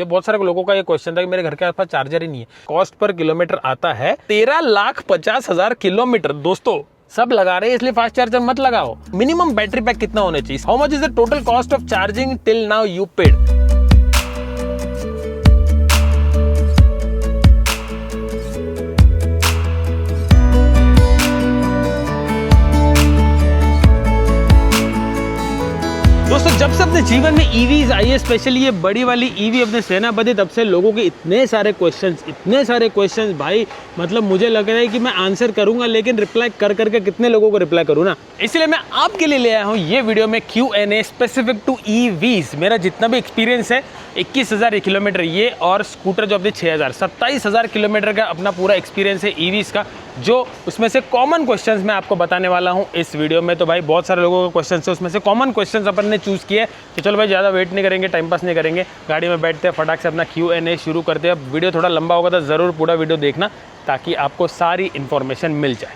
ये बहुत सारे लोगों का ये क्वेश्चन था कि मेरे घर के आसपास चार्जर ही नहीं है। कॉस्ट पर किलोमीटर आता है 13,50,000 किलोमीटर। दोस्तों सब लगा रहे हैं इसलिए फास्ट चार्जर मत लगाओ। मिनिमम बैटरी पैक कितना होना चाहिए? How much is the total cost of charging till now you paid? दोस्तों जब से अपने जीवन में ईवीज आई है, स्पेशली ये बड़ी वाली ईवी अपने सेना बधी, तब से लोगों के इतने सारे क्वेश्चंस भाई, मतलब मुझे लग रहा है कि मैं आंसर करूंगा लेकिन रिप्लाई कर करके कितने लोगों को रिप्लाई करूँ ना। इसलिए मैं आपके लिए ले आया हूँ ये वीडियो में Q&A स्पेसिफिक टू ईवीज। मेरा जितना भी एक्सपीरियंस है 21,000 किलोमीटर ये, और स्कूटर जो अपने 6,000 27,000 किलोमीटर का अपना पूरा एक्सपीरियंस है ईवीज का, जो उसमें से कॉमन क्वेश्चंस मैं आपको बताने वाला हूं इस वीडियो में। तो भाई बहुत सारे लोगों के क्वेश्चंस है, उसमें से कॉमन क्वेश्चंस अपन ने चूज़ किए। तो चलो भाई ज़्यादा वेट नहीं करेंगे, टाइम पास नहीं करेंगे, गाड़ी में बैठते हैं, फटाक से अपना Q&A शुरू करते हैं। अब वीडियो थोड़ा लंबा होगा तो ज़रूर पूरा वीडियो देखना ताकि आपको सारी इन्फॉर्मेशन मिल जाए।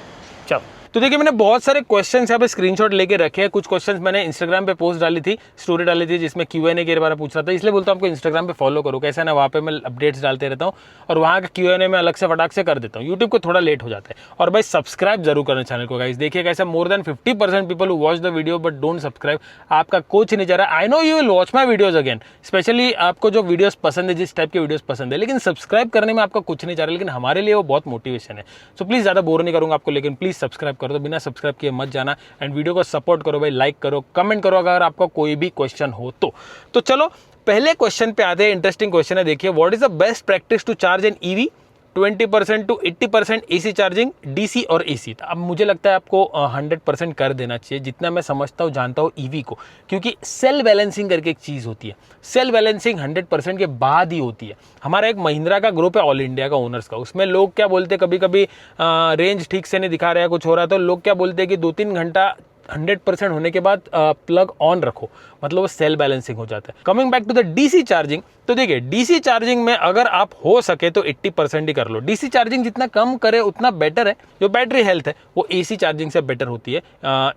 चलो तो देखिए, मैंने बहुत सारे क्वेश्चंस यहाँ पे स्क्रीनशॉट लेके रखे हैं। कुछ क्वेश्चंस मैंने इंस्टाग्राम पे पोस्ट डाली थी, स्टोरी डाली थी, जिसमें Q&A के बारे में पूछ रहा था। इसलिए बोलता हूँ आपको इंस्टाग्राम पे फॉलो करो, कैसा ना वहाँ पे मैं अपडेट्स डालते रहता हूँ और वहाँ का Q&A में अलग से फटाक से कर देता हूँ। यूट्यूब को थोड़ा लेट हो जाता है। और भाई सब्सक्राइब जरूर करना चैनल को गाइस। देखिए कैसा more than 50% people who watch the video but don't subscribe. आपका कुछ नहीं जा रहा। I know you will watch my videos again, specially आपको जो वीडियोस पसंद है, जिस टाइप के वीडियोस पसंद है, लेकिन सब्सक्राइब करने में आपका कुछ नहीं जा रहा। लेकिन हमारे लिए वो बहुत मोटिवेशन है। सो प्लीज़ ज़्यादा बोर नहीं करूँगा आपको, लेकिन प्लीज़ सब्सक्राइब करो। तो बिना सब्सक्राइब किए मत जाना एंड वीडियो को सपोर्ट करो भाई, लाइक करो, कमेंट करो अगर आपका कोई भी क्वेश्चन हो तो चलो पहले क्वेश्चन पे आते हैं। इंटरेस्टिंग क्वेश्चन है, देखिए, what is the best practice to charge an EV? 20% to 80% AC charging, DC और एसी। अब मुझे लगता है आपको 100% कर देना चाहिए, जितना मैं समझता हूँ जानता हूँ ईवी को, क्योंकि सेल बैलेंसिंग करके एक चीज़ होती है। सेल बैलेंसिंग 100% के बाद ही होती है। हमारा एक महिंद्रा का ग्रुप है ऑल इंडिया का ओनर्स का, उसमें लोग क्या बोलते हैं, कभी कभी रेंज ठीक से नहीं दिखा रहा है, कुछ हो रहा है, तो लोग क्या बोलते हैं कि 2-3 घंटा 100% होने के बाद प्लग ऑन रखो, मतलब वो सेल बैलेंसिंग हो जाता है। Coming back to the DC charging, तो देखिए डीसी चार्जिंग में अगर आप हो सके तो 80% ही कर लो। डीसी चार्जिंग जितना कम करे उतना बेटर है। जो बैटरी हेल्थ है वो एसी चार्जिंग से बेटर होती है,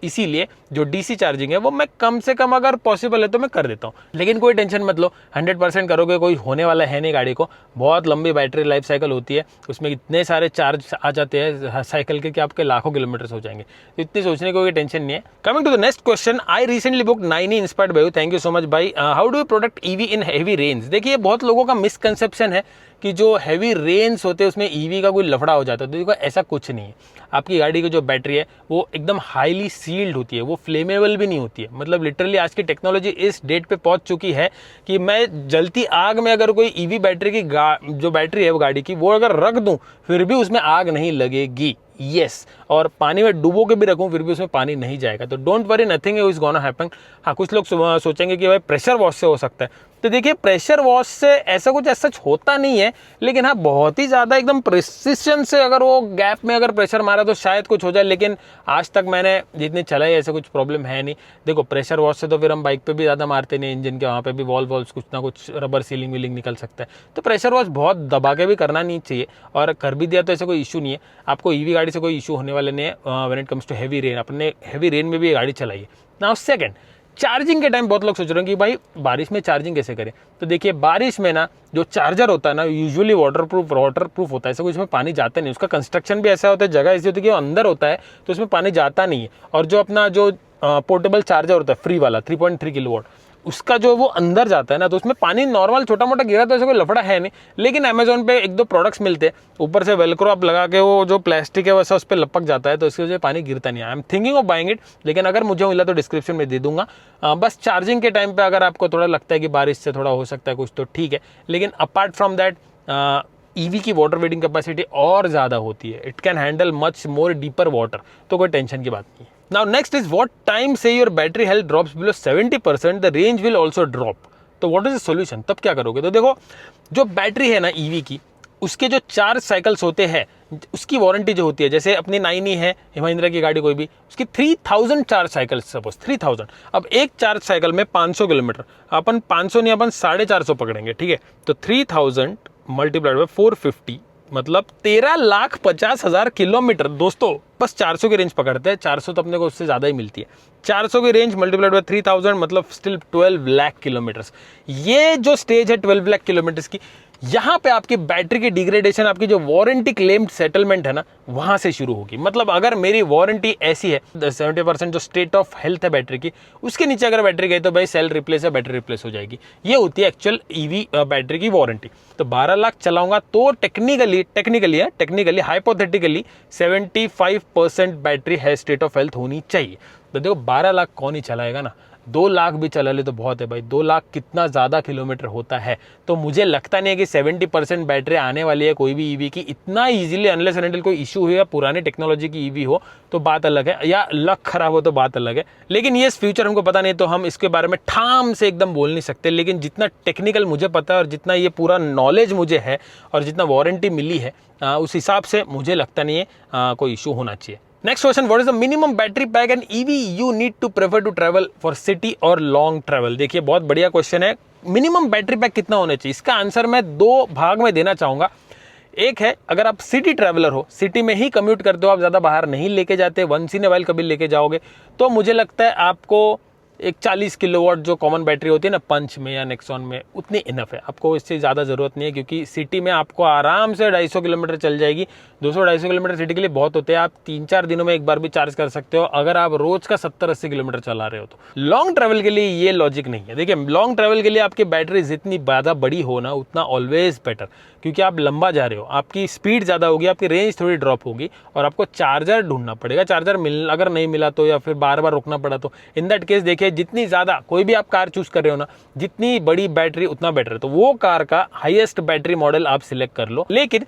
इसीलिए जो डीसी चार्जिंग है वो मैं कम से कम अगर पॉसिबल है तो मैं कर देता हूँ। लेकिन कोई टेंशन मत लो, 100% करोगे कोई होने वाला है नहीं गाड़ी को। बहुत लंबी बैटरी लाइफ साइकिल होती है, उसमें इतने सारे चार्ज आ जाते हैं साइकिल के कि आपके लाखों किलोमीटर हो जाएंगे। तो इतनी सोचने की कोई टेंशन नहीं है। Coming to the next question, I recently book 9e inspired by you, thank you so much भाई। How do you protect EV in heavy rains? देखिए बहुत लोगों का मिसकंसेप्शन है कि जो हैवी रेन्स होते हैं उसमें ईवी का कोई लफड़ा हो जाता है। तो देखो ऐसा कुछ नहीं है। आपकी गाड़ी की जो बैटरी है वो एकदम हाईली सील्ड होती है, वो फ्लेमेबल भी नहीं होती है। मतलब लिटरली आज की टेक्नोलॉजी इस डेट पे पहुंच चुकी है कि मैं जलती आग में अगर कोई ईवी बैटरी की जो बैटरी है वो गाड़ी की, वो अगर रख दूं फिर भी उसमें आग नहीं लगेगी। यस, और पानी में डुबो के भी रखूं फिर भी उसमें पानी नहीं जाएगा। तो don't worry, nothing is gonna happen. हाँ, कुछ लोग सोचेंगे कि भाई प्रेशर वॉश से हो सकता है। तो देखिए प्रेशर वॉश से ऐसा कुछ ऐसा होता नहीं है, लेकिन हाँ बहुत ही ज़्यादा एकदम प्रिसिशन से अगर वो गैप में अगर प्रेशर मारा तो शायद कुछ हो जाए। लेकिन आज तक मैंने जितनी चलाई ऐसा कुछ प्रॉब्लम है नहीं। देखो प्रेशर वॉश से तो फिर हम बाइक पे भी ज़्यादा मारते नहीं, इंजन के वहाँ पे भी वॉल्व्स कुछ ना कुछ रबर सीलिंग वीलिंग निकल सकता है। तो प्रेशर वॉश बहुत दबा के भी करना नहीं चाहिए, और कर भी दिया तो ऐसा कोई इशू नहीं है। आपको ईवी गाड़ी से कोई इशू होने वाले नहीं है when it comes to heavy rain. अपने हैवी रेन में भी ये गाड़ी चलाइए। नाउ सेकंड, चार्जिंग के टाइम बहुत लोग सोच रहे हैं कि भाई बारिश में चार्जिंग कैसे करें। तो देखिए बारिश में ना जो चार्जर होता है ना यूजुअली वाटर प्रूफ होता है, ऐसा कुछ उसमें पानी जाता नहीं। उसका कंस्ट्रक्शन भी ऐसा होता है, जगह ऐसी होती है कि वो अंदर होता है तो उसमें पानी जाता नहीं है। और जो अपना जो पोर्टेबल चार्जर होता है फ्री वाला 3.3 किलोवाट, उसका जो वो अंदर जाता है ना, तो उसमें पानी नॉर्मल छोटा मोटा गिरा तो ऐसा कोई लफड़ा है नहीं। लेकिन अमेजोन पे 1-2 प्रोडक्ट्स मिलते हैं, ऊपर से वेलक्रो आप लगा के वो जो प्लास्टिक है वैसा उस पर लपक जाता है, तो इसकी वजह से पानी गिरता नहीं है। I am thinking of buying it, लेकिन अगर मुझे मिला तो डिस्क्रिप्शन में दे दूंगा। बस चार्जिंग के टाइम पे अगर आपको थोड़ा लगता है कि बारिश से थोड़ा हो सकता है कुछ, तो ठीक है। लेकिन अपार्ट फ्रॉम दैट ईवी की वाटर वेटिंग कैपेसिटी और ज़्यादा होती है। It can handle much more deeper water, तो कोई टेंशन की बात नहीं है। Now next is what time say your battery health drops below 70%, the range will also drop. तो what is the solution? तब क्या करोगे? तो देखो जो बैटरी है ना ईवी की, उसके जो चार्ज साइकिल्स होते हैं उसकी वारंटी जो होती है, जैसे अपनी 9e है महिंद्रा की गाड़ी कोई भी, उसकी 3000 चार्ज साइकिल्स, सपोज 3000। अब एक चार्ज साइकिल में 500 किलोमीटर, अपन 500 नहीं अपन 450 पकड़ेंगे, ठीक है। तो 3000 मल्टीप्लाइड बाय 450 मतलब 13,50,000 किलोमीटर। दोस्तों बस 400 की रेंज पकड़ते हैं, 400 तो अपने को उससे ज़्यादा ही मिलती है। 400 की रेंज मल्टीप्लाइड बाय 3000 मतलब स्टिल 12 लाख किलोमीटर्स। ये जो स्टेज है 12 लाख किलोमीटर्स की, यहाँ पे आपकी बैटरी की डिग्रेडेशन, आपकी जो वारंटी क्लेम्ड सेटलमेंट है ना, वहाँ से शुरू होगी। मतलब अगर मेरी वारंटी ऐसी है 70% जो स्टेट ऑफ हेल्थ है बैटरी की, उसके नीचे अगर बैटरी गई तो भाई सेल रिप्लेस या बैटरी रिप्लेस हो जाएगी। ये होती है एक्चुअल ईवी बैटरी की वारंटी। तो 12 लाख चलाऊंगा तो टेक्निकली हाइपोथेटिकली 75% बैटरी है स्टेट ऑफ हेल्थ होनी चाहिए। तो देखो 12 लाख कौन ही चलाएगा ना, 2 लाख भी चला ले तो बहुत है भाई। 2 लाख कितना ज़्यादा किलोमीटर होता है। तो मुझे लगता नहीं है कि 70% बैटरी आने वाली है कोई भी ईवी की इतना इजीली, अनलेस एंड अनटिल कोई इशू हो या पुरानी टेक्नोलॉजी की ईवी हो तो बात अलग है, या लक खराब हो तो बात अलग है। लेकिन ये फ्यूचर हमको पता नहीं, तो हम इसके बारे में ठाम से एकदम बोल नहीं सकते। लेकिन जितना टेक्निकल मुझे पता है और जितना ये पूरा नॉलेज मुझे है और जितना वारंटी मिली है, उस हिसाब से मुझे लगता नहीं है कोई इशू होना चाहिए। Next question, what is the minimum battery pack and EV you need to prefer to travel for city और लॉन्ग ट्रैवल। देखिए बहुत बढ़िया क्वेश्चन है। मिनिमम बैटरी पैक कितना होना चाहिए, इसका आंसर मैं 2 भाग में देना चाहूंगा। एक है, अगर आप सिटी ट्रैवलर हो, सिटी में ही कम्यूट करते हो, आप ज़्यादा बाहर नहीं लेके जाते, वंस इन ए वाइल कभी लेके जाओगे, तो मुझे लगता है आपको एक 40 किलोवाट जो कॉमन बैटरी होती है ना पंच में या नेक्सॉन में, उतनी इनफ है। आपको इससे ज़्यादा ज़रूरत नहीं है, क्योंकि सिटी में आपको आराम से 250 किलोमीटर चल जाएगी। 200-250 किलोमीटर सिटी के लिए बहुत होते हैं। आप 3-4 दिनों में एक बार भी चार्ज कर सकते हो, अगर आप रोज का 70-80 किलोमीटर चला रहे हो तो। लॉन्ग ट्रैवल के लिए ये लॉजिक नहीं है। देखिए लॉन्ग ट्रैवल के लिए आपकी बैटरी जितनी ज़्यादा बड़ी हो ना, उतना ऑलवेज बेटर, क्योंकि आप लंबा जा रहे हो, आपकी स्पीड ज़्यादा होगी, आपकी रेंज थोड़ी ड्रॉप होगी और आपको चार्जर ढूंढना पड़ेगा। चार्जर अगर नहीं मिला तो, या फिर बार बार रुकना पड़ा तो, इन दैट केस देखिए जितनी ज़्यादा कोई भी आप कार चूज कर रहे हो ना, जितनी बड़ी बैटरी उतना बेटर है। तो वो कार का हाईएस्ट बैटरी मॉडल आप सिलेक्ट कर लो। लेकिन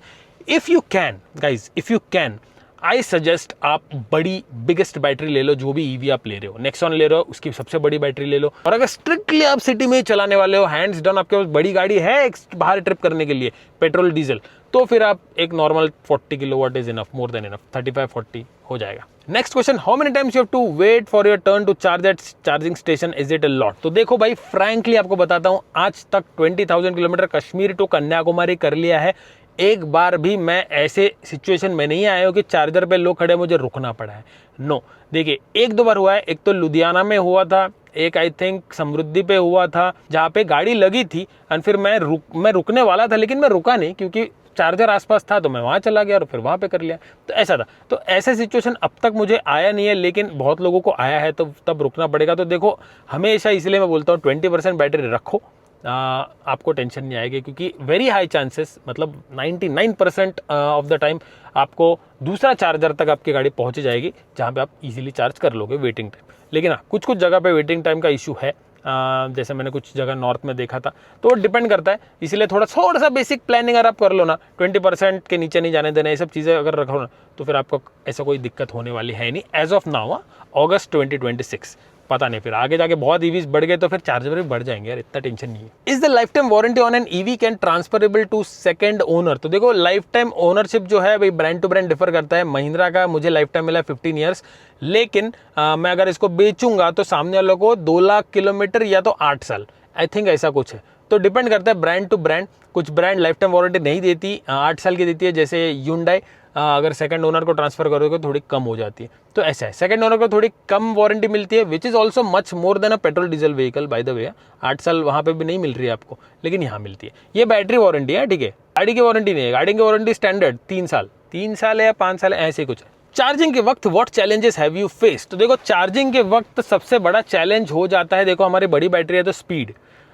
if you can I suggest आप बड़ी बिगेस्ट बैटरी ले लो। जो भी ईवी आप ले रहे हो, नेक्सॉन ले रहे हो, उसकी सबसे बड़ी बैटरी ले लो। और अगर स्ट्रिक्टली आप सिटी में ही चलाने वाले हो, हैंड्स डाउन आपके पास बड़ी गाड़ी है बाहर ट्रिप करने के लिए, पेट्रोल डीजल, तो फिर आप एक normal 40 kilowatt is enough, more than enough, 35-40 हो जाएगा। Next question, how many times you have to wait for your turn to charge at charging station, is it a lot? तो देखो भाई फ्रैंकली आपको बताता हूँ, आज तक 20,000 किलोमीटर कश्मीर टू कन्याकुमारी कर लिया है। एक बार भी मैं ऐसे सिचुएशन में नहीं आया हूँ कि चार्जर पे लोग खड़े मुझे रुकना पड़ा है। नो, देखिए 1-2 बार हुआ है। एक तो लुधियाना में हुआ था, एक आई थिंक समृद्धि पे हुआ था, जहाँ पे गाड़ी लगी थी और फिर मैं रुकने वाला था, लेकिन मैं रुका नहीं क्योंकि चार्जर आसपास था, तो मैं वहाँ चला गया और फिर वहाँ पे कर लिया। तो ऐसा था। तो ऐसा सिचुएशन अब तक मुझे आया नहीं है, लेकिन बहुत लोगों को आया है, तो तब रुकना पड़ेगा। तो देखो हमेशा इसलिए मैं बोलता हूँ 20% बैटरी रखो, आपको टेंशन नहीं आएगी, क्योंकि वेरी हाई चांसेस, मतलब 99% ऑफ द टाइम आपको दूसरा चार्जर तक आपकी गाड़ी पहुंच जाएगी, जहां पे आप इजीली चार्ज कर लोगे वेटिंग टाइम। लेकिन हाँ, कुछ जगह पे वेटिंग टाइम का इशू है, जैसे मैंने कुछ जगह नॉर्थ में देखा था, तो डिपेंड करता है। इसलिए थोड़ा सा बेसिक प्लानिंग अगर आप कर लो ना, 20% के नीचे नहीं जाने देना, ये सब चीज़ें अगर रखो ना, तो फिर आपको ऐसा कोई दिक्कत होने वाली है नहीं एज ऑफ नाउ, अगस्त 2026। पता नहीं, फिर आगे जाके बहुत ईवीज बढ़ गए तो फिर चार्जर भी बढ़ जाएंगे यार, इतना टेंशन नहीं है। Is the life time warranty on an EV can transferable to second owner? तो देखो लाइफ टाइम ओनरशिप जो है भाई ब्रांड टू ब्रांड डिफर करता है। महिंद्रा का मुझे लाइफ टाइम मिला 15 ईयर्स, लेकिन मैं अगर इसको बेचूंगा तो सामने वालों को 2 लाख किलोमीटर या तो 8 साल, आई थिंक ऐसा कुछ है। तो डिपेंड करता है ब्रांड टू ब्रांड। कुछ ब्रांड लाइफ टाइम वारंटी नहीं देती, 8 साल की देती है, जैसे Hyundai अगर सेकंड ओनर को ट्रांसफर करोगे तो थोड़ी कम हो जाती है। तो ऐसा है, सेकंड ओनर को थोड़ी कम वारंटी मिलती है, which is also much more than a petrol diesel vehicle by the way. 8 साल वहाँ पे भी नहीं मिल रही है आपको, लेकिन यहाँ मिलती है। ये बैटरी वारंटी है, ठीक है, गाड़ी की वारंटी नहीं है। गाड़ी की वारंटी स्टैंडर्ड 3 साल है या 5 साल है, ऐसे कुछ है। चार्जिंग के वक्त what challenges have you faced? तो देखो चार्जिंग के वक्त सबसे बड़ा चैलेंज हो जाता है, देखो हमारी बड़ी बैटरी है तो speed,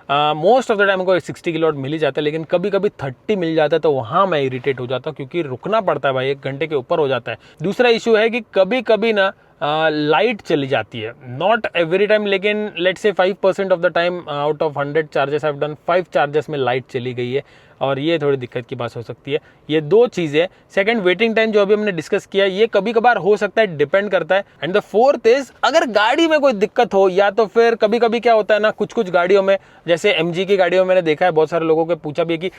most of the time को 60 किलोवाट मिल ही जाता है, लेकिन कभी कभी 30 मिल जाता है, तो वहाँ मैं इरिटेट हो जाता हूँ, क्योंकि रुकना पड़ता है भाई, 1 घंटे के ऊपर हो जाता है। दूसरा इशू है कि कभी कभी ना लाइट चली जाती है, नॉट एवरी टाइम, लेकिन let's say 5% of the time out of 100 charges I have done 5 charges में लाइट चली गई है, और ये थोड़ी दिक्कत की बात हो सकती है। ये 2 चीज़ें। सेकंड, वेटिंग टाइम जो अभी हमने डिस्कस किया, ये कभी कभार हो सकता है, डिपेंड करता है। एंड द फोर्थ इज, अगर गाड़ी में कोई दिक्कत हो, या तो फिर कभी कभी क्या होता है ना, कुछ गाड़ियों में, जैसे MG की गाड़ियों में मैंने देखा है, बहुत सारे लोगों को पूछा भी है कि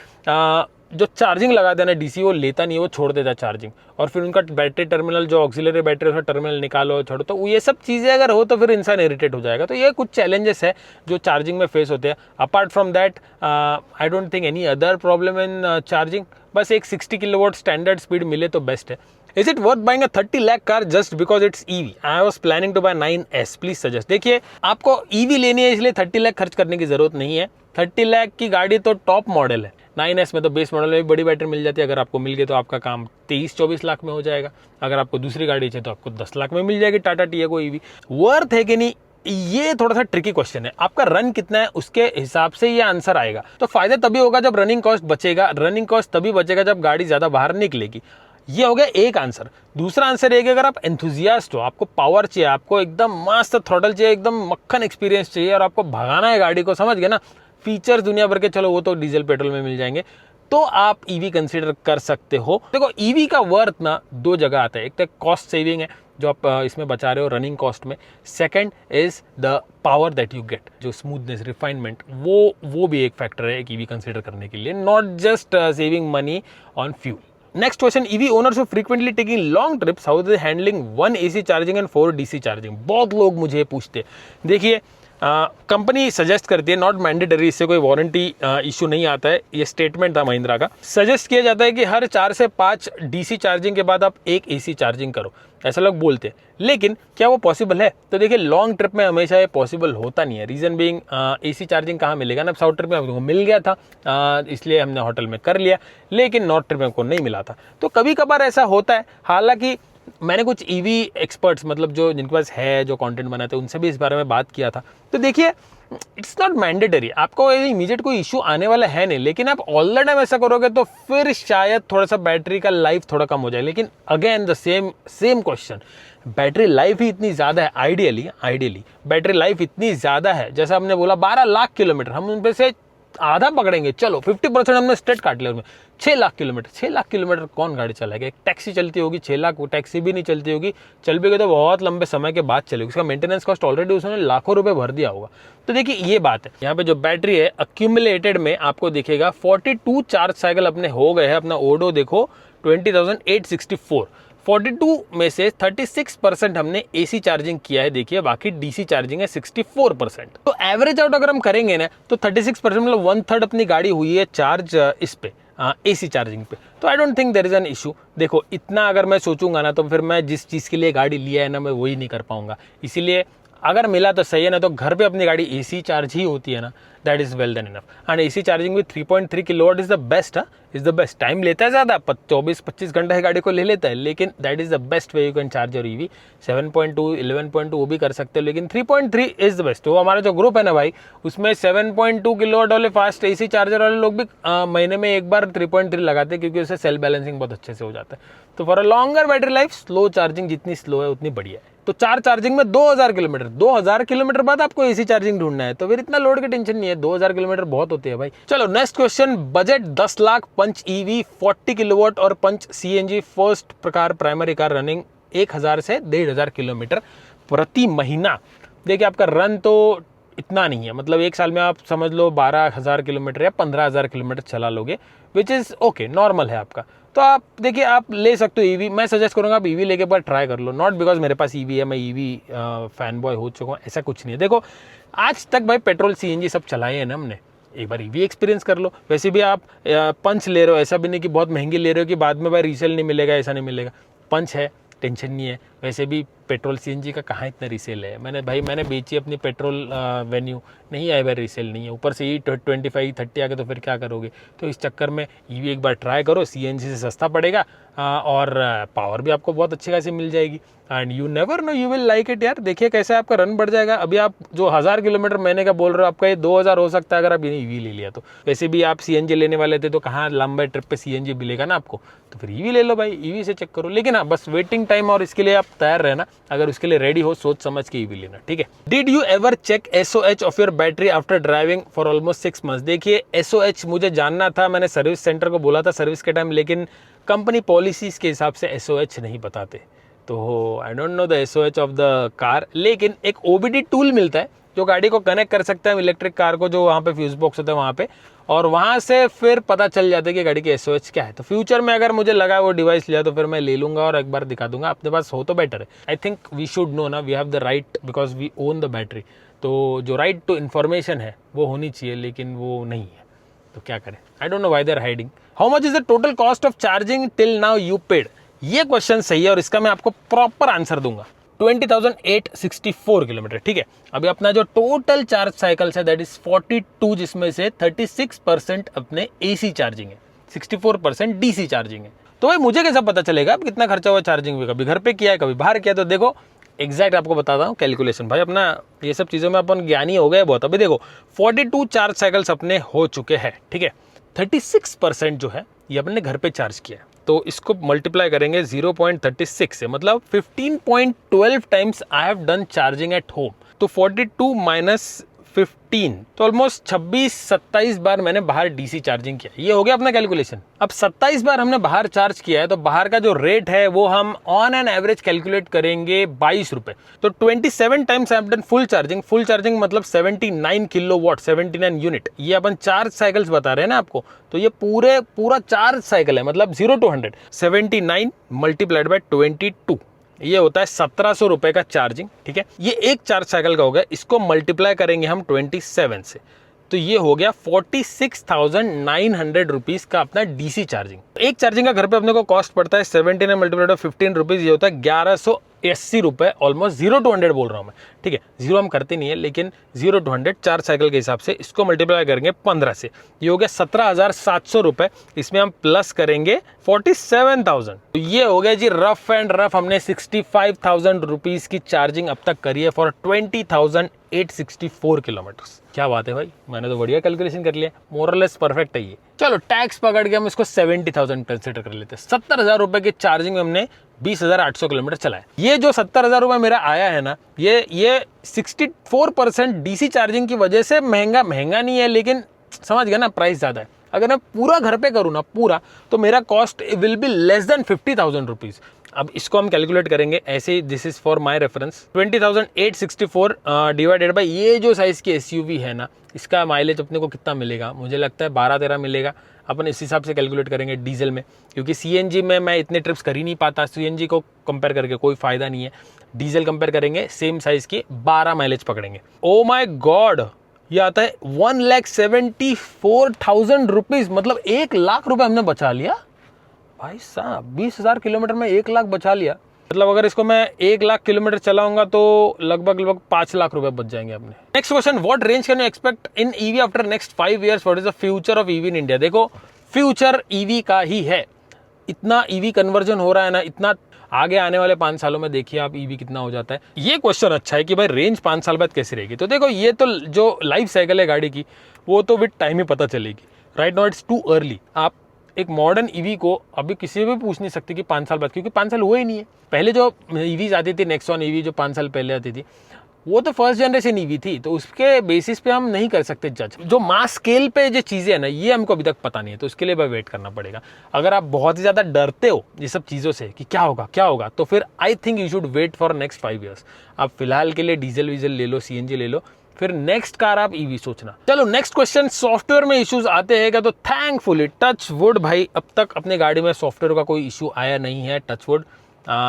जो चार्जिंग लगा देना DC, वो लेता नहीं है, वो छोड़ देता है चार्जिंग, और फिर उनका बैटरी टर्मिनल जो ऑक्सिलरी बैटरी उसका टर्मिनल निकालो छोड़ो, तो ये सब चीज़ें अगर हो तो फिर इंसान इरिटेट हो जाएगा। तो ये कुछ चैलेंजेस है जो चार्जिंग में फेस होते हैं। Apart from that I don't think any other problem in charging. बस एक 60 किलोवाट स्टैंडर्ड स्पीड मिले तो बेस्ट है। Is it worth buying a 30 lakh car just because it's EV? I was planning to buy 9S. Please suggest. देखिए, आपको EV लेनी है इसलिए 30 लाख खर्च करने की जरूरत नहीं है। 30 लाख की गाड़ी तो टॉप मॉडल है। 9S में तो बेस मॉडल में भी बड़ी बैटरी मिल जाती है। अगर आपको मिल गई तो आपका काम 23-24 लाख में हो जाएगा। अगर आपको दूसरी गाड़ी चाहिए तो आपको 10 लाख में मिल जाएगी टाटा टियागो EV। वर्थ है कि नहीं, ये थोड़ा सा ट्रिकी क्वेश्चन है। आपका रन कितना है उसके हिसाब से ये आंसर आएगा। तो फायदा तभी होगा जब रनिंग कॉस्ट बचेगा। रनिंग कॉस्ट तभी बचेगा जब गाड़ी ज्यादा बाहर निकलेगी। ये हो गया एक आंसर। दूसरा आंसर ये कि अगर आप एंथुजियास्ट हो, आपको पावर चाहिए, आपको एकदम मस्त थ्रॉटल चाहिए, एकदम मक्खन एक्सपीरियंस चाहिए और आपको भगाना है गाड़ी को, समझ गए ना, फीचर्स दुनिया भर के, चलो वो तो डीजल पेट्रोल में मिल जाएंगे, तो आप ईवी कंसीडर कर सकते हो। देखो ईवी का वर्थ ना दो जगह आता है। एक तो कॉस्ट सेविंग है जो आप इसमें बचा रहे हो रनिंग कॉस्ट में। Second is the power that you get, जो स्मूथनेस, रिफाइनमेंट, वो भी एक फैक्टर है एक ईवी कंसीडर करने के लिए, not just saving money on fuel. Next question, EV owners frequently taking long trips, how they handling 1 AC charging and 4 DC charging? बहुत लोग मुझे पूछते हैं। देखिए कंपनी सजेस्ट करती है, नॉट मैंडेटरी, इससे कोई वारंटी इशू नहीं आता है, ये स्टेटमेंट था महिंद्रा का। सजेस्ट किया जाता है कि हर 4 से 5 DC चार्जिंग के बाद आप 1 AC चार्जिंग करो, ऐसा लोग बोलते हैं। लेकिन क्या वो पॉसिबल है? तो देखिए लॉन्ग ट्रिप में हमेशा ये पॉसिबल होता नहीं है। रीजन बीइंग AC चार्जिंग कहाँ मिलेगा ना, साउथ ट्रिप में हमको मिल गया था इसलिए हमने होटल में कर लिया, लेकिन नॉर्थ ट्रिप में हमको नहीं मिला था। तो कभी कभार ऐसा होता है। हालांकि मैंने कुछ ईवी एक्सपर्ट्स, मतलब जो जिनके पास है, जो कंटेंट बनाते हैं, उनसे भी इस बारे में बात किया था। तो देखिए इट्स नॉट मैंडेटरी, आपको इमीडिएट कोई इशू आने वाला है नहीं, लेकिन आप ऑल द टाइम ऐसा करोगे तो फिर शायद थोड़ा सा बैटरी का लाइफ थोड़ा कम हो जाए। लेकिन again the same question, battery life ही इतनी ज्यादा है, आइडियली बैटरी लाइफ इतनी ज्यादा है, जैसा हमने बोला 12 लाख किलोमीटर, हम उनपे से आधा पकड़ेंगे, चलो 50% हमने स्टेट काट लिया उसमें। 6 लाख किलोमीटर कौन गाड़ी चलाएगा? एक टैक्सी चलती होगी 6 लाख, वो टैक्सी भी नहीं चलती होगी, चल भी गई तो बहुत लंबे समय के बाद चलेगी, उसका मेंटेनेंस कॉस्ट ऑलरेडी उसने लाखों रुपए भर दिया होगा। तो देखिए ये बात है, यहाँ पे जो बैटरी है अक्यूमुलेटेड में आपको दिखेगा 42 चार्ज साइकिल अपने हो गए हैं। अपना ओडो देखो 20,864, 42 में से 36% हमने AC चार्जिंग किया है, देखिए, बाकी DC चार्जिंग है 64%। तो एवरेज आउट अगर हम करेंगे ना तो 36% मतलब 1/3 अपनी गाड़ी हुई है चार्ज इस पे AC चार्जिंग पे। तो I don't think there is an issue. देखो इतना अगर मैं सोचूंगा ना तो फिर मैं जिस चीज़ के लिए गाड़ी लिया है ना मैं वही नहीं कर पाऊंगा। इसीलिए अगर मिला तो सही है, ना तो घर पे अपनी गाड़ी AC चार्ज ही होती है ना, that is well than enough. And AC charging with 3.3 kilowatt is the best, is the best. Time लेता है ज़्यादा, 24-25 घंटे गाड़ी को ले लेता है, लेकिन that is the best way you can charge your EV। 7.2, 11.2 वो भी कर सकते हो, लेकिन 3.3 इज द बेस्ट। वो हमारा जो ग्रुप है ना भाई, उसमें 7.2 किलोवाट वाले फास्ट AC चार्जर वाले लोग भी महीने में एक बार 3.3 लगाते हैं, क्योंकि उससे सेल बैलेंसिंग बहुत अच्छे से हो जाता है। तो for a longer battery life, slow charging जितनी स्लो है उतनी बढ़िया है। तो 4 चार्जिंग में 2000 किलोमीटर बाद आपको AC चार्जिंग ढूंढना है, तो फिर इतना लोड की टेंशन नहीं है, 2000 किलोमीटर बहुत होते हैं भाई। चलो नेक्स्ट क्वेश्चन, बजट 10 लाख, पंच EV 40 किलोवाट और पंच CNG फर्स्ट प्रकार प्राइमरी कार, रनिंग 1000 से 1500 किलोमीटर प्रति महीना। देखिए आपका रन तो इतना नहीं है, मतलब एक साल में आप समझ लो 12,000 किलोमीटर या 15,000 किलोमीटर चला लोगे, विच इज़ ओके, नॉर्मल है आपका। तो आप देखिए आप ले सकते हो EV। मैं सजेस्ट करूंगा आप EV लेके एक बार ट्राई कर लो, नॉट बिकॉज मेरे पास EV है, मैं EV फैन बॉय हो चुका हूँ, ऐसा कुछ नहीं है। देखो आज तक भाई पेट्रोल CNG सब चलाए हैं ना हमने, एक बार EV एक्सपीरियंस कर लो। वैसे भी आप पंच ले रहे हो, ऐसा भी नहीं कि बहुत महंगी ले रहे हो कि बाद में भाई रीसेल नहीं मिलेगा, ऐसा नहीं मिलेगा। पंच है, टेंशन नहीं है। वैसे भी पेट्रोल CNG का कहाँ इतना रीसेल है, मैंने बेची अपनी पेट्रोल वेन्यू, नहीं आए भाई रीसेल नहीं है, ऊपर से ही 25-30 आ गए तो फिर क्या करोगे। तो इस चक्कर में EV एक बार ट्राई करो, CNG से सस्ता पड़ेगा और पावर भी आपको बहुत अच्छी खासी मिल जाएगी, and you never know, you will like it यार। देखिए कैसे आपका रन बढ़ जाएगा। अभी आप जो 1000 किलोमीटर महीने का बोल रहे हो, आपका ये 2000 हो सकता है अगर आप EV ले लिया तो। वैसे भी आप CNG लेने वाले थे तो कहाँ लंबे ट्रिप पे CNG मिलेगा ना आपको, तो फिर EV ले लो भाई, EV से चेक करो। लेकिन हाँ बस वेटिंग टाइम और इसके लिए आप तैयार रहना, अगर उसके लिए रेडी हो सोच समझ के EV लेना, ठीक है। Did you ever check SOH of your battery after driving for almost 6 months? देखिए SOH मुझे जानना था, मैंने सर्विस सेंटर को बोला था सर्विस के टाइम, लेकिन कंपनी पॉलिसीज के हिसाब से SOH नहीं बताते, तो I don't know the SOH of the car. लेकिन एक OBD टूल मिलता है जो गाड़ी को कनेक्ट कर सकता है इलेक्ट्रिक कार को, जो वहाँ पे फ्यूज बॉक्स होता है वहाँ पे, और वहाँ से फिर पता चल जाता है कि गाड़ी की SOH क्या है। तो फ्यूचर में अगर मुझे लगा वो डिवाइस लिया तो फिर मैं ले लूँगा और एक बार दिखा दूंगा। अपने पास हो तो बेटर है। I think we should know ना, we have the right because we own the battery. तो जो राइट टू इन्फॉर्मेशन है वो होनी चाहिए, लेकिन वो नहीं है, तो क्या करें। I don't know why they are hiding. How much is the total cost of charging till now you paid? ये क्वेश्चन सही है और इसका मैं आपको प्रॉपर आंसर दूंगा। 20,864 किलोमीटर, ठीक है। अभी अपना जो टोटल चार्ज साइकिल्स है दैट इज 42, जिसमें से 36% अपने AC चार्जिंग है, 64% DC चार्जिंग है। तो भाई मुझे कैसा पता चलेगा अब कितना खर्चा हुआ चार्जिंग में? कभी घर पे किया है, कभी बाहर किया। तो देखो एग्जैक्ट आपको बताता हूँ कैलकुलेशन। भाई अपना ये सब चीज़ों में अपन ज्ञानी हो गए बहुत। अभी देखो 42 चार्ज साइकिल्स अपने हो चुके हैं, ठीक है। 36% जो है ये अपने घर पे चार्ज किया है, तो इसको मल्टीप्लाई करेंगे 0.36 से, मतलब 15.12 times I have done charging at home. तो 42 माइनस 15, तो ऑलमोस्ट 26-27 बार मैंने बाहर DC चार्जिंग किया। ये हो गया अपना कैलकुलेशन। अब 27 बार हमने बाहर चार्ज किया है, तो बाहर का जो रेट है वो हम ऑन एन एवरेज कैलकुलेट करेंगे 22 रुपए। तो 27 times I have done full charging. Full charging मतलब 79 किलोवाट, 79 यूनिट। ये अपन चार्ज साइकिल्स बता रहे हैं ना आपको, तो ये पूरा चार्ज साइकिल है, मतलब 0 to 100 79 मल्टीप्लाइड बाय 22, ये होता है 1700 रुपए का चार्जिंग, ठीक है। ये एक चार्ज साइकिल का हो गया। इसको मल्टीप्लाई करेंगे हम 27 से, तो ये हो गया 46,900 रुपीज का अपना DC चार्जिंग। एक चार्जिंग का घर पे अपने को कॉस्ट पड़ता है 79 मल्टीप्लाइड 15 रुपीज, ये होता है 1180 रुपए। ऑलमोस्ट 0 to 100 बोल रहा हूँ मैं, ठीक है। 0 हम करते नहीं है, लेकिन 0 to 100 चार साइकिल के हिसाब से इसको मल्टीप्लाई करेंगे 15 से, ये हो गया 17,700 रुपए। इसमें हम प्लस करेंगे 47,000, तो ये हो गया जी रफ एंड रफ हमने 65,000 रुपीज की चार्जिंग अब तक करी है फॉर 20,864 किलोमीटर। क्या बात है भाई, मैंने तो बढ़िया कैलकुलेशन कर लिया, मोरलेस परफेक्ट है ये। चलो टैक्स पकड़ के हम इसको 70,000 कंसिडर कर लेते हैं। 70,000 रुपए की चार्जिंग में हमने 20,800 किलोमीटर चलाया। ये जो 70,000 रुपए मेरा आया है ना, ये 64% DC चार्जिंग की वजह से महंगा नहीं है, लेकिन समझ गया ना, प्राइस ज्यादा है। अगर मैं पूरा घर पे करूँ ना पूरा, तो मेरा cost will be less than 50,000 rupees. अब इसको हम कैलकुलेट करेंगे ऐसे, this is for my reference. 20,864 divided by ये जो साइज की SUV है ना, इसका माइलेज अपने को कितना मिलेगा? मुझे लगता है 12-13 मिलेगा। अपन इस हिसाब से कैलकुलेट करेंगे डीजल में, क्योंकि CNG में मैं इतने ट्रिप्स कर ही नहीं पाता। CNG को कंपेयर करके कोई फायदा नहीं है। डीजल कंपेयर करेंगे, सेम साइज की 12 माइलेज पकड़ेंगे। ओ माई गॉड, ये आता है 1,74,000 रुपीज, मतलब 1 लाख रुपए हमने बचा लिया भाई साहब। 20,000 किलोमीटर में 1 लाख बचा लिया, मतलब अगर इसको मैं 1 लाख किलोमीटर चलाऊंगा तो लगभग 5 लाख रुपए बच जाएंगे अपने। Next question, what range can you expect in EV after next 5 years? What is the future of EV in India? देखो फ्यूचर EV का ही है। इतना EV कन्वर्जन हो रहा है ना, इतना आगे आने वाले 5 सालों में देखिए आप EV कितना हो जाता है। ये क्वेश्चन अच्छा है कि भाई रेंज 5 साल बाद कैसी रहेगी। तो देखो ये तो जो लाइफ साइकिल है गाड़ी की, वो तो विद टाइम ही पता चलेगी। Right now it's too early. आप एक मॉडर्न EV को अभी किसी भी पूछ नहीं सकते कि 5 साल बाद, क्योंकि 5 साल हुए ही नहीं है। पहले जो EVs आती थी, नेक्सॉन EV जो 5 साल पहले आती थी, वो तो फर्स्ट जनरेशन EV थी, तो उसके बेसिस पे हम नहीं कर सकते जज। जो मास स्केल पे जो चीज़ें है ना, ये हमको अभी तक पता नहीं है, तो उसके लिए भाई वेट करना पड़ेगा। अगर आप बहुत ही ज़्यादा डरते हो ये सब चीज़ों से कि क्या होगा, तो फिर I think you should wait for next 5 years। आप फिलहाल के लिए डीजल वीजल ले लो, CNG ले लो, फिर नेक्स्ट कार आप EV सोचना। चलो नेक्स्ट क्वेश्चन, सॉफ्टवेयर में इश्यूज आते हैं क्या? तो थैंकफुली टच वुड भाई अब तक अपने गाड़ी में सॉफ्टवेयर का कोई इशू आया नहीं है, टच वुड।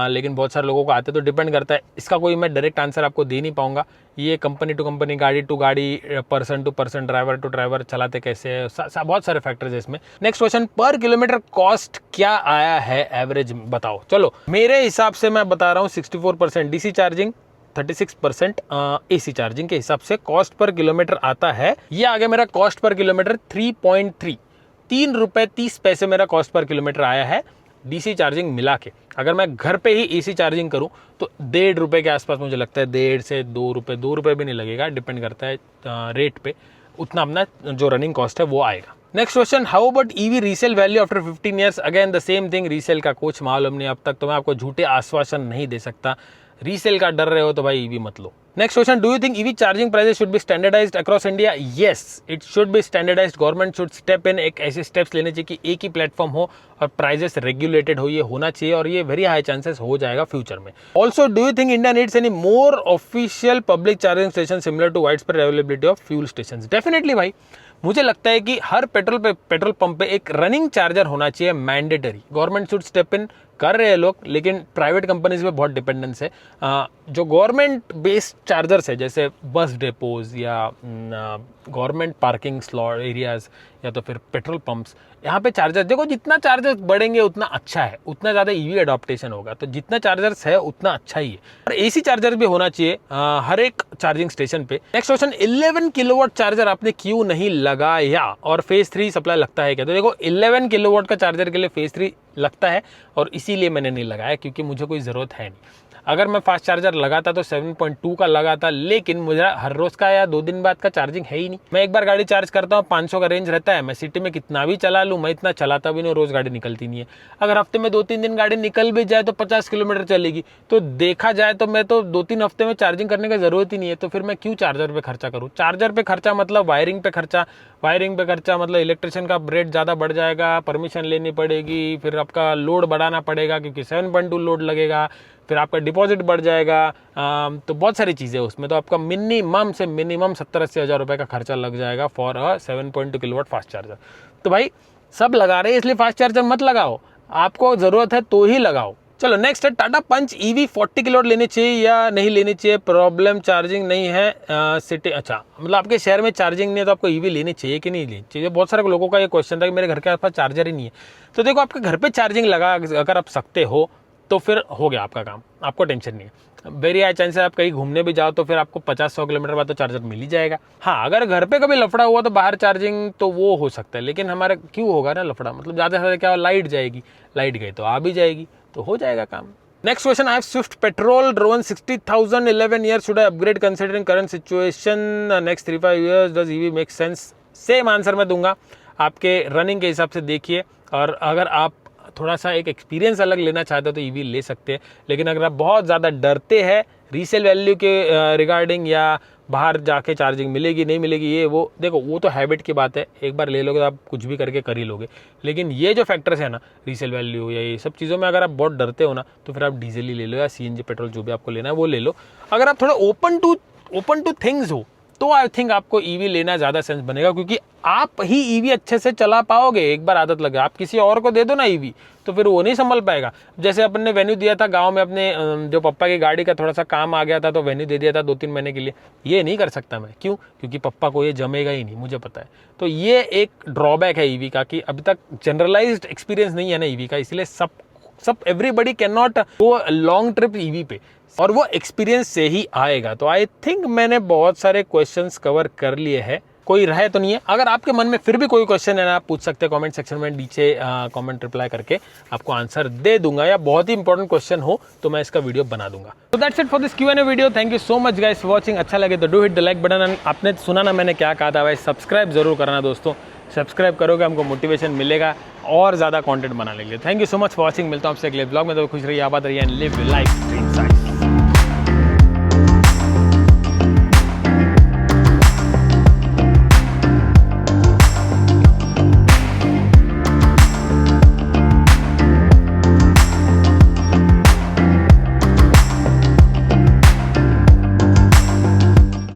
लेकिन बहुत सारे लोगों को आते, तो डिपेंड करता है। इसका कोई मैं डायरेक्ट आंसर आपको दे नहीं पाऊंगा। ये कंपनी टू कंपनी, गाड़ी टू गाड़ी, person to person, driver to driver चलाते कैसे है, बहुत सारे फैक्टर्स है इसमें। Next question, per kilometre cost क्या आया है एवरेज बताओ। चलो मेरे हिसाब से मैं बता रहा हूँ 64% DC चार्जिंग, 36% AC चार्जिंग के हिसाब से कॉस्ट पर किलोमीटर आता है। ये आ गया मेरा कॉस्ट पर किलोमीटर 3.3, 3 रुपए 30 पैसे मेरा कॉस्ट पर किलोमीटर आया है DC चार्जिंग मिला के। अगर मैं घर पे ही AC चार्जिंग करूं तो 1.5 रुपए के आसपास मुझे लगता है, 1.5 से 2 रुपए, 2 रुपए भी नहीं लगेगा, डिपेंड करता है रेट पे, उतना अपना जो रनिंग कॉस्ट है वो आएगा। Next question, how about EV resale value after 15 years? Again the same thing, resale का कुछ मालूम नहीं अब तक, तो मैं आपको झूठे आश्वासन नहीं दे सकता। रीसेल का डर रहे हो तो भाई EV मत लो। Next question, do you think EV charging prices should be standardised across India? Yes, it should be standardised. Government should step in, एक ऐसे स्टेप्स लेने चाहिए कि एक ही प्लेटफॉर्म हो और प्राइजेस रेगुलेटेड हो, ये होना चाहिए, और ये वेरी हाई चांसेस हो जाएगा फ्यूचर में। Also do you think India needs any more official public charging station similar to wide spread availability of fuel station? Definitely भाई, मुझे लगता है कि हर पेट्रोल पंप पे एक रनिंग चार्जर होना चाहिए, मैंडेटरी। गवर्नमेंट शुड स्टेप इन, कर रहे हैं लोग, लेकिन प्राइवेट कंपनीज में बहुत डिपेंडेंस है। जो गवर्नमेंट बेस्ड चार्जर्स है जैसे बस डेपोज या गवर्नमेंट पार्किंग स्लॉट एरियाज़ या तो फिर पेट्रोल पंप्स, यहाँ पे चार्जर देखो, जितना चार्जर्स बढ़ेंगे उतना अच्छा है, उतना ज़्यादा ईवी अडॉप्टेशन होगा। तो जितना चार्जर्स है उतना अच्छा ही है। और एसी चार्जर भी होना चाहिए हर एक चार्जिंग स्टेशन पे। नेक्स्ट क्वेश्चन, 11 किलोवाट चार्जर आपने क्यों नहीं लगाया और फेज 3 सप्लाई लगता है क्या? तो देखो 11 किलोवाट का चार्जर के लिए फेज 3 लगता है और इसीलिए मैंने नहीं लगाया, क्योंकि मुझे कोई ज़रूरत है नहीं। अगर मैं फास्ट चार्जर लगाता तो 7.2 का लगाता, लेकिन मुझे हर रोज़ का या 2 दिन बाद का चार्जिंग है ही नहीं। मैं एक बार गाड़ी चार्ज करता हूँ, 500 का रेंज रहता है, मैं सिटी में कितना भी चला लूँ, मैं इतना चलाता भी नहीं, रोज़ गाड़ी निकलती नहीं है। अगर हफ्ते में 2-3 दिन गाड़ी निकल भी जाए तो 50 किलोमीटर चलेगी। तो देखा जाए तो मैं तो 2-3 हफ्ते में चार्जिंग करने की ज़रूरत ही नहीं है, तो फिर मैं क्यों चार्जर पे खर्चा करूँ? चार्जर पे खर्चा मतलब वायरिंग पे खर्चा, वायरिंग पे खर्चा मतलब इलेक्ट्रिशियन का रेट ज़्यादा बढ़ जाएगा, परमिशन लेनी पड़ेगी, फिर आपका लोड बढ़ाना पड़ेगा क्योंकि 7.2 लोड लगेगा, फिर आपका डिपॉजिट बढ़ जाएगा। तो बहुत सारी चीज़ें उसमें, तो आपका मिनिमम से मिनिमम 70-80 हज़ार रुपये का खर्चा लग जाएगा for a 7.2 kilowatt fast charger. तो भाई सब लगा रहे हैं, इसलिए फास्ट चार्जर मत लगाओ, आपको ज़रूरत है तो ही लगाओ। चलो नेक्स्ट है, टाटा पंच ईवी 40 किलोवाट लेनी चाहिए या नहीं लेनी चाहिए? प्रॉब्लम चार्जिंग नहीं है सिटी, अच्छा मतलब आपके शहर में चार्जिंग नहीं है तो आपको ईवी लेनी चाहिए कि नहीं लेनी चाहिए? बहुत सारे लोगों का ये क्वेश्चन था कि मेरे घर के आसपास चार्जर ही नहीं है। तो देखो, आपके घर पे चार्जिंग लगा अगर आप सकते हो तो फिर हो गया आपका काम, आपको टेंशन नहीं है। वेरी हाई चांस है आप कहीं घूमने भी जाओ तो फिर आपको 50-100 किलोमीटर बाद तो चार्जर मिल ही जाएगा। हाँ, अगर घर पे कभी लफड़ा हुआ तो बाहर चार्जिंग तो वो हो सकता है, लेकिन हमारा क्यों होगा ना लफड़ा, मतलब ज़्यादा से ज़्यादा क्या, लाइट जाएगी, लाइट गई तो आ भी जाएगी, तो हो जाएगा काम। Next question, I have Swift petrol drone 60,000 11 years, should I upgrade considering current situation next 3-5 years, does EV make sense? Same answer मैं दूंगा, आपके रनिंग के हिसाब से देखिए, और अगर आप थोड़ा सा एक एक्सपीरियंस अलग लेना चाहते हो तो ईवी ले सकते हैं। लेकिन अगर आप बहुत ज़्यादा डरते हैं रीसेल वैल्यू के रिगार्डिंग या बाहर जाके चार्जिंग मिलेगी नहीं मिलेगी, ये वो देखो, वो तो हैबिट की बात है, एक बार ले लोगे तो आप कुछ भी करके कर ही लोगे। लेकिन ये जो फैक्टर्स है ना, रीसेल वैल्यू या ये सब चीज़ों में अगर आप बहुत डरते हो ना, तो फिर आप डीजल ही ले लो या सीएनजी पेट्रोल, जो भी आपको लेना है वो ले लो। अगर आप थोड़ा ओपन टू थिंग्स हो तो आई थिंक आपको ईवी लेना ज़्यादा सेंस बनेगा, क्योंकि आप ही ईवी अच्छे से चला पाओगे। एक बार आदत लगे, आप किसी और को दे दो ना ईवी तो फिर वो नहीं संभल पाएगा। जैसे अपन ने वेन्यू दिया था गांव में, अपने जो पप्पा की गाड़ी का थोड़ा सा काम आ गया था तो वेन्यू दे दिया था 2-3 महीने के लिए। ये नहीं कर सकता मैं, क्यों? क्योंकि पप्पा को ये जमेगा ही नहीं, मुझे पता है। तो ये एक ड्रॉबैक है ईवी का, कि अभी तक जनरलाइज्ड एक्सपीरियंस नहीं है ना ईवी का, इसलिए सब everybody can not go long trip EV पे, और वो एक्सपीरियंस से ही आएगा। तो आई थिंक मैंने बहुत सारे क्वेश्चंस कवर कर लिए हैं, कोई रहे तो नहीं है। अगर आपके मन में फिर भी कोई क्वेश्चन है ना, आप पूछ सकते हैं कमेंट सेक्शन में, नीचे कमेंट रिप्लाई करके आपको आंसर दे दूंगा, या बहुत ही इंपॉर्टेंट क्वेश्चन हो तो मैं इसका वीडियो बना दूंगा। तो that's it for this Q&A video. Thank you so much guys for watching. अच्छा लगे तो do hit the like button. आपने सुना ना मैंने क्या कहा था भाई, सब्सक्राइब जरूर करना दोस्तों, सब्सक्राइब करोगे हमको मोटिवेशन मिलेगा और ज़्यादा कंटेंट बनाने के लिए। Thank you so much for watching. मिलता हूँ आपसे अगले ब्लॉग में, तो खुश रहिए, आबाद रहिए एंड लिव लाइफ।